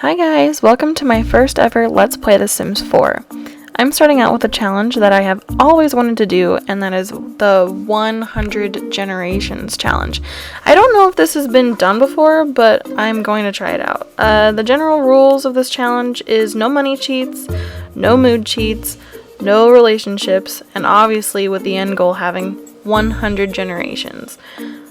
Hi guys, welcome to my first ever Let's Play The Sims 4. I'm starting out with a challenge that I have always wanted to do, and that is the 100 Generations challenge. I don't know if this has been done before, but I'm going to try it out. The general rules of this challenge is no money cheats, no mood cheats, no relationships, and obviously with the end goal having 100 generations.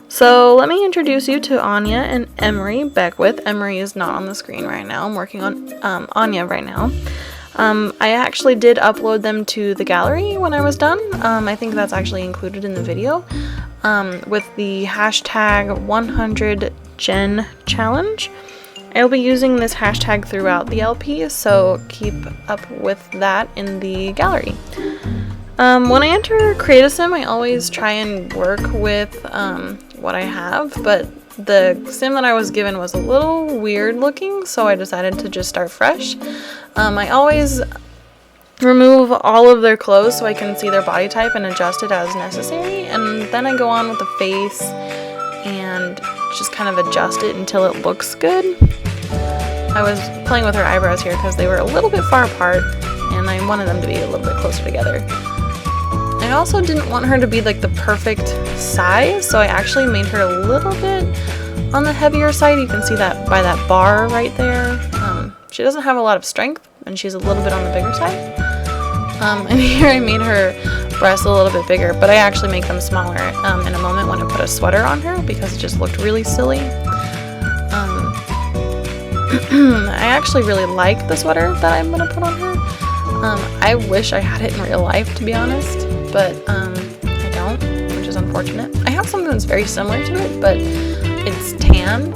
So let me introduce you to Anya and Emery Beckwith. Emery is not on the screen right now. I'm working on Anya right now. I actually did upload them to the gallery when I was done. I think that's actually included in the video with the hashtag 100gen challenge. I'll be using this hashtag throughout the LP, so keep up with that in the gallery. When I enter Create a Sim, I always try and work with what I have, but the sim that I was given was a little weird looking, so I decided to just start fresh. I always remove all of their clothes so I can see their body type and adjust it as necessary, and then I go on with the face and just kind of adjust it until it looks good. I was playing with her eyebrows here because they were a little bit far apart, and I wanted them to be a little bit closer together. I also didn't want her to be like the perfect size, so I actually made her a little bit on the heavier side. You can see that by that bar right there. She doesn't have a lot of strength, and she's a little bit on the bigger side. And here I made her breasts a little bit bigger, but I actually make them smaller in a moment when I put a sweater on her because it just looked really silly. I actually really like the sweater that I'm going to put on her. I wish I had it in real life, to be honest, but I don't, which is unfortunate. I have something that's very similar to it, but it's tan.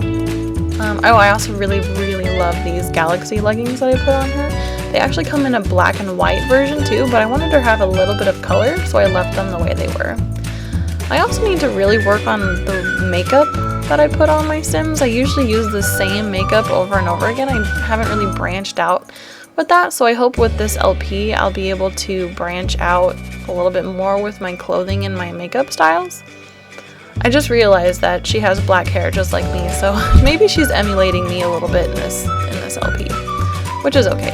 I also really love these galaxy leggings that I put on her. They actually come in a black and white version too, but I wanted her to have a little bit of color, so I left them the way they were. I also need to really work on the makeup that I put on my Sims. I usually use the same makeup over and over again. I haven't really branched out with that, so I hope with this LP I'll be able to branch out a little bit more with my clothing and my makeup styles. I just realized that she has black hair just like me, so maybe she's emulating me a little bit in this LP, which is okay.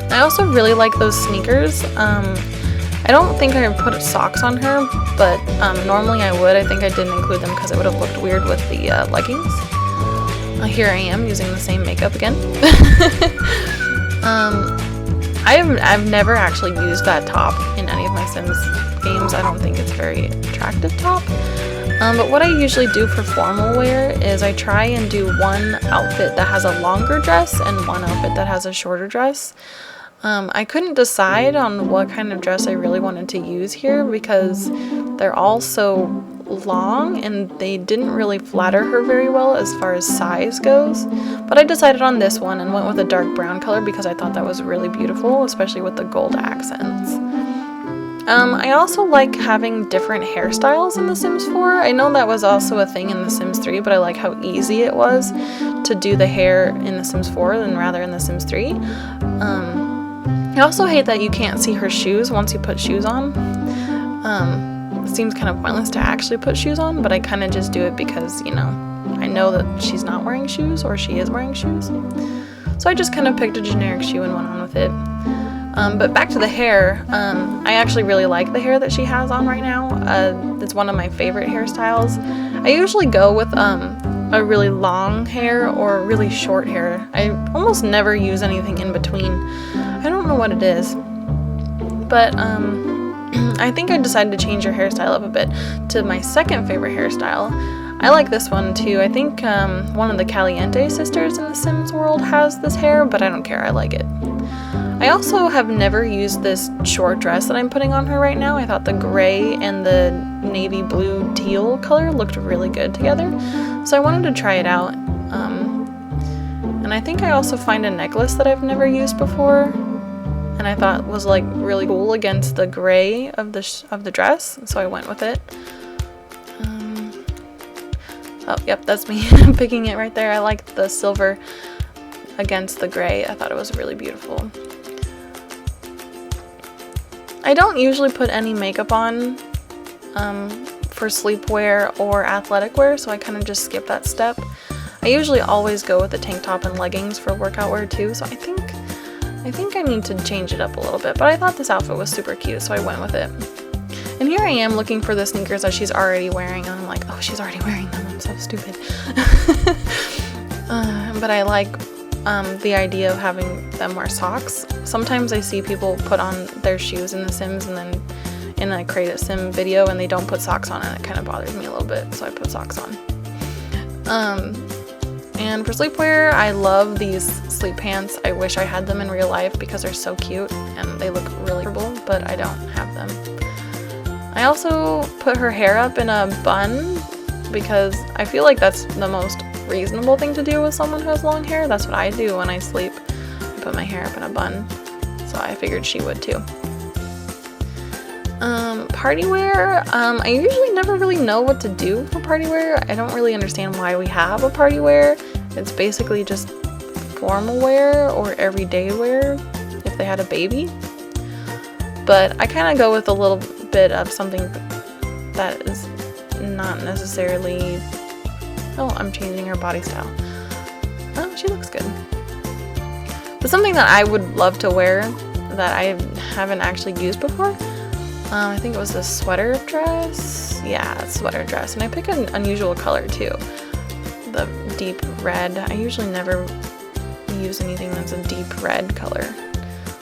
I also really like those sneakers. I don't think I put socks on her, but normally I would. I think I didn't include them because it would have looked weird with the leggings. Here I am using the same makeup again. I've never actually used that top in any of my Sims games. I don't think it's a very attractive top. But what I usually do for formal wear is I try and do one outfit that has a longer dress and one outfit that has a shorter dress. I couldn't decide on what kind of dress I really wanted to use here because they're all so long and they didn't really flatter her very well as far as size goes. But I decided on this one and went with a dark brown color because I thought that was really beautiful, especially with the gold accents. I also like having different hairstyles in The Sims 4. I know that was also a thing in The Sims 3, but I like how easy it was to do the hair in The Sims 4 than rather in The Sims 3. I also hate that you can't see her shoes once you put shoes on. It seems kind of pointless to actually put shoes on, but I kind of just do it because, you know, I know that she's not wearing shoes or she is wearing shoes. So I just kind of picked a generic shoe and went on with it. But back to the hair, I actually really like the hair that she has on right now. It's one of my favorite hairstyles. I usually go with a really long hair or really short hair. I almost never use anything in between. I don't know what it is, but I think I decided to change her hairstyle up a bit to my second favorite hairstyle. I like this one too. I think one of the Caliente sisters in the Sims world has this hair, but I don't care, I like it. I also have never used this short dress that I'm putting on her right now. I thought the gray and the navy blue teal color looked really good together, so I wanted to try it out. And I think I also find a necklace that I've never used before, and I thought was like really cool against the gray of the dress, so I went with it. Oh, yep, that's me picking it right there. I like the silver against the gray. I thought it was really beautiful. I don't usually put any makeup on for sleepwear or athletic wear, so I kind of just skip that step. I usually always go with a tank top and leggings for workout wear too, so I think I need to change it up a little bit, but I thought this outfit was super cute, so I went with it. And here I am looking for the sneakers that she's already wearing, and I'm like, oh, she's already wearing them, I'm so stupid. But I like the idea of having them wear socks. Sometimes I see people put on their shoes in The Sims and then in a Create a Sim video and they don't put socks on, and it kind of bothers me a little bit, so I put socks on. And for sleepwear, I love these sleep pants. I wish I had them in real life because they're so cute and they look really comfortable, but I don't have them. I also put her hair up in a bun because I feel like that's the most reasonable thing to do with someone who has long hair. That's what I do when I sleep. I put my hair up in a bun, so I figured she would too. Party wear, I usually never really know what to do for party wear. I don't really understand why we have a party wear. It's basically just formal wear or everyday wear if they had a baby. But I kind of go with a little bit of something that is not necessarily... Oh, I'm changing her body style. Oh, she looks good. But something that I would love to wear that I haven't actually used before, I think it was this sweater dress. Yeah, sweater dress. And I pick an unusual color too. The deep red. I usually never use anything that's a deep red color.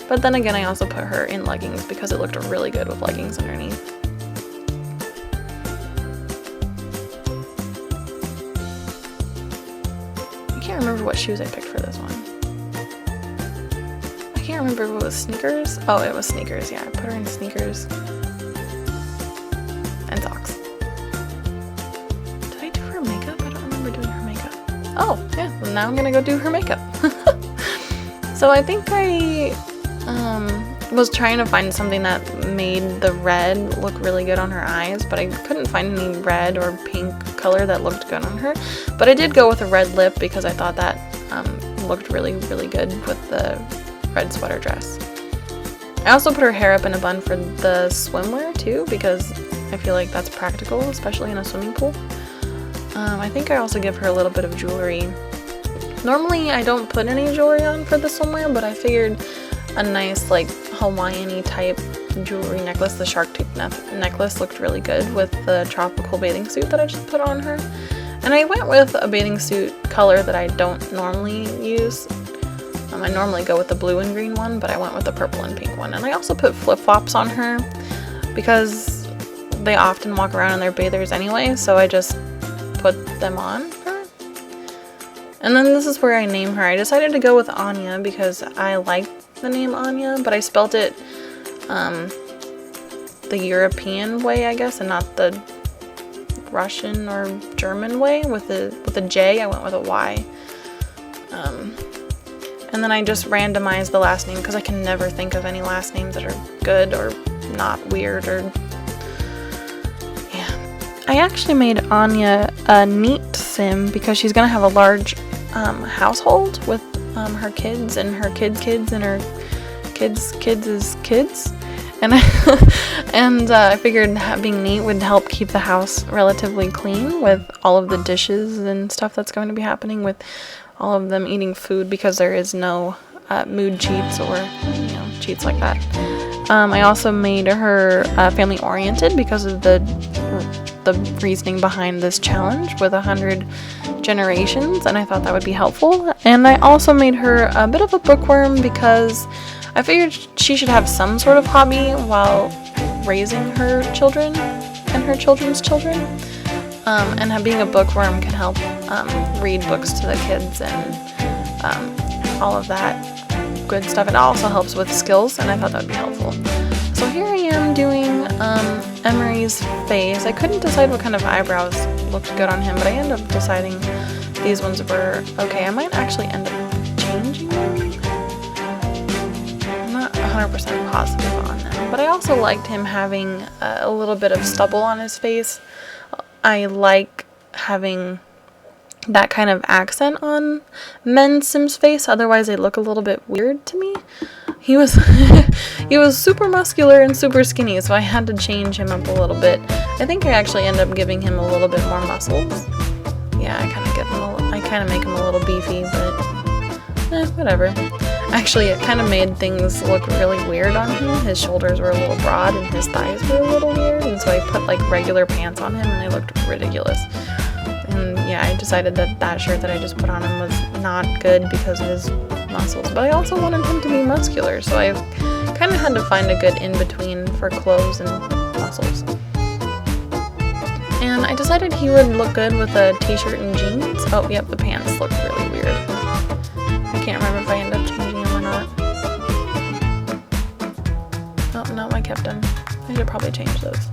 But then again, I also put her in leggings because it looked really good with leggings underneath. I can't remember what shoes I picked for this one. I can't remember if it was sneakers. Oh, it was sneakers. Yeah, I put her in sneakers and socks. Did I do her makeup? I don't remember doing her makeup. Oh, yeah. Well, now I'm gonna go do her makeup. So I think I was trying to find something that made the red look really good on her eyes, but I couldn't find any red or pink color that looked good on her. But I did go with a red lip because I thought that looked really, really good with the red sweater dress. I also put her hair up in a bun for the swimwear too because I feel like that's practical, especially in a swimming pool. I think I also give her a little bit of jewelry. Normally I don't put any jewelry on for the swimwear, but I figured a nice like Hawaiian-y type jewelry necklace, the shark tooth necklace, looked really good with the tropical bathing suit that I just put on her. And I went with a bathing suit color that I don't normally use. I normally go with the blue and green one, but I went with the purple and pink one. And I also put flip-flops on her because they often walk around in their bathers anyway, so I just put them on her. And then this is where I name her. I decided to go with Anya because I like the name Anya, but I spelt it the European way, I guess, and not the Russian or German way. With a J, I went with a Y. And then I just randomized the last name because I can never think of any last names that are good or not weird or... Yeah. I actually made Anya a neat sim because she's going to have a large household with her kids and her kids' kids and her kids' kids. And I figured being neat would help keep the house relatively clean with all of the dishes and stuff that's going to be happening with all of them eating food because there is no mood cheats or cheats like that. I also made her family oriented because of the reasoning behind this challenge with 100 generations, and I thought that would be helpful. And I also made her a bit of a bookworm because I figured she should have some sort of hobby while raising her children and her children's children. And being a bookworm can help read books to the kids and all of that good stuff. It also helps with skills, and I thought that would be helpful. So here I am doing Emery's face. I couldn't decide what kind of eyebrows looked good on him, but I ended up deciding these ones were okay. I might actually end up changing them. I'm not 100% positive on them, but I also liked him having a little bit of stubble on his face. I like having that kind of accent on men's Sims face, otherwise they look a little bit weird to me. He was he was super muscular and super skinny, so I had to change him up a little bit. I think I actually ended up giving him a little bit more muscles. Yeah, I kind of kind of make him a little beefy, but whatever. Actually, it kind of made things look really weird on him. His shoulders were a little broad and his thighs were a little weird, and so I put like regular pants on him and they looked ridiculous. And yeah, I decided that that shirt that I just put on him was not good because of his muscles, but I also wanted him to be muscular, so I kind of had to find a good in-between for clothes and muscles. And I decided he would look good with a t-shirt and jeans. Oh, yep, the pants looked really weird. I can't remember if I ended up changing them or not. Oh, no, I kept them. I should probably change those.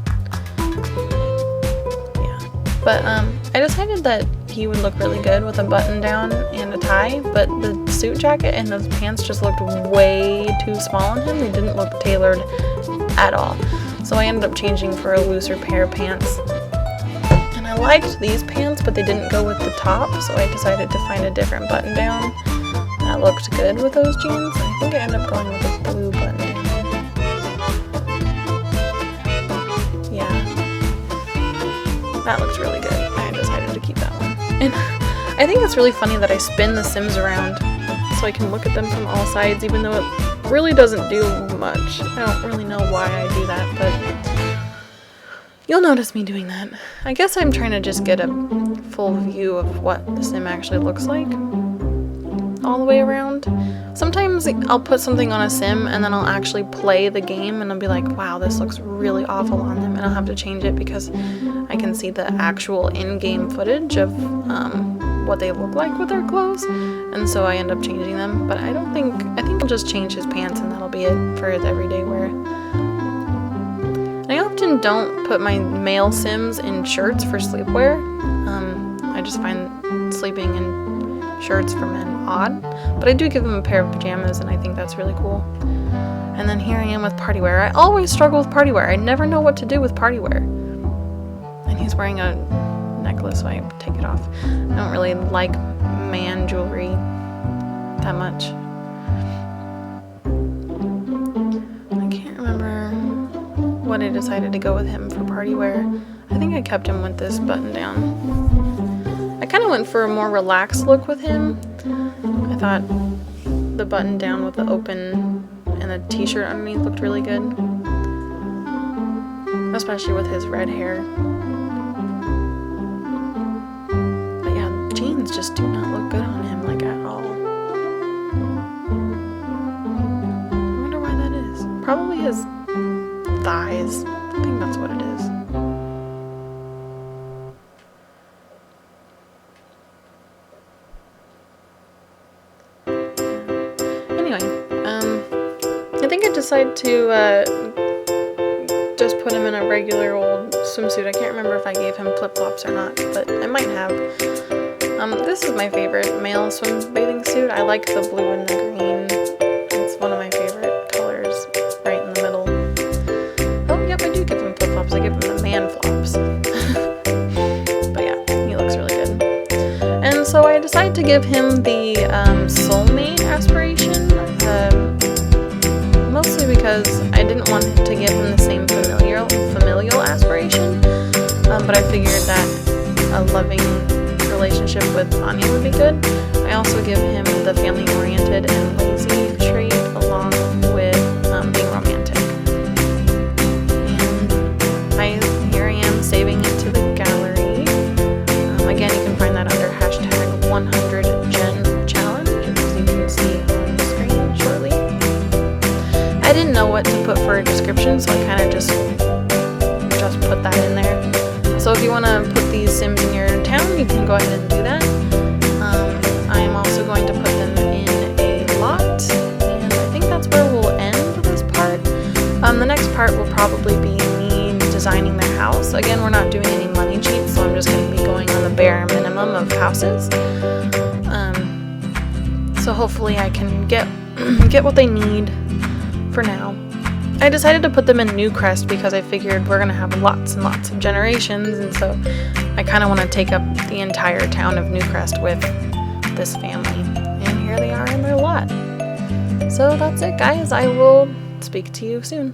But I decided that he would look really good with a button down and a tie, but the suit jacket and those pants just looked way too small on him. They didn't look tailored at all. So I ended up changing for a looser pair of pants. And I liked these pants, but they didn't go with the top, so I decided to find a different button down that looked good with those jeans. I think I ended up going with a blue button down. That looks really good. I decided to keep that one. And I think it's really funny that I spin the Sims around so I can look at them from all sides, even though it really doesn't do much. I don't really know why I do that, but you'll notice me doing that. I guess I'm trying to just get a full view of what the Sim actually looks like all the way around. Sometimes I'll put something on a Sim and then I'll actually play the game and I'll be like, wow, this looks really awful on them, and I'll have to change it because I can see the actual in-game footage of what they look like with their clothes, and so I end up changing them. But I think I'll just change his pants and that'll be it for his everyday wear. And I often don't put my male Sims in shirts for sleepwear. I just find sleeping in shirts for men odd, but I do give him a pair of pajamas and I think that's really cool. And then here I am with party wear. I always struggle with party wear. I never know what to do with party wear. And he's wearing a necklace, so I take it off. I don't really like man jewelry that much. I can't remember what I decided to go with him for party wear. I think I kept him with this button down. I kind of went for a more relaxed look with him. I thought the button down with the open and the t-shirt underneath looked really good, especially with his red hair. But yeah, jeans just do not look good on him, like, at all. I wonder why that is. Probably his thighs. I think that's what it is. I think I decided to just put him in a regular old swimsuit. I can't remember if I gave him flip-flops or not, but I might have. This is my favorite male swim bathing suit. I like the blue and the green. It's one of my favorite colors, right in the middle. Oh, yep, I do give him flip-flops. I give him the man flops. But yeah, he looks really good. And so I decided to give him the soulmate aspiration. Mostly because I didn't want to give him the same familial aspiration, but I figured that a loving relationship with Anya would be good. I also give him the family-oriented and lazy trait along with being romantic. And here I am saving it to the gallery. Again, you can find that under hashtag 100GenChallenge, as you can see on the screen shortly. I didn't know what to put for a description, so I kind of just put that in there. So if you want to put these Sims in your town, you can go ahead and do that. I am also going to put them in a lot, and I think that's where we'll end this part. The next part will probably be me designing their house. Again, we're not doing any money cheats, so I'm just going to be going on the bare minimum of houses. So hopefully I can get what they need for now. I decided to put them in Newcrest because I figured we're going to have lots and lots of generations, and so I kind of want to take up the entire town of Newcrest with this family. And here they are in their lot. So that's it, guys. I will speak to you soon.